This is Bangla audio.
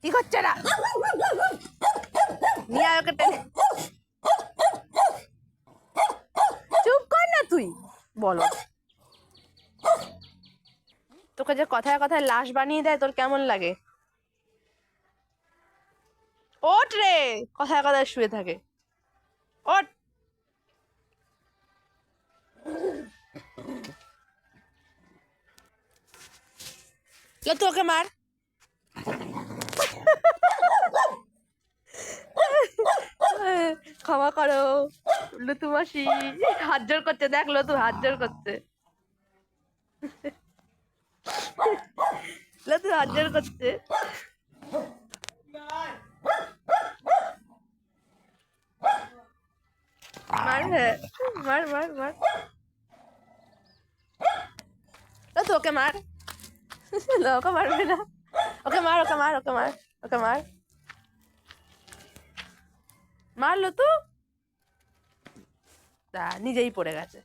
কি করছে না নিয়ে আয় ওকে টেনে। চুপ কর না তুই। বলো তোকে যে কথায় কথায় লাশ বানিয়ে দেয় তোর কেমন লাগে? ওঠ রে, কথায় কথায় শুয়ে থাকে। ওঠ। লতু ওকে মার। ক্ষমা করো লতু মাসি, হাত জোর করছে, দেখ লতু হাত জোর করছে। লতু হাত জোর করছে। মার, হ্যাঁ মার মার মার। লতু ওকে মার। ওকে মারবে না। ওকে মার, ওকে মার, ওকে মার, ওকে মার। মার লতু। তা নিজেই পড়ে গেছে।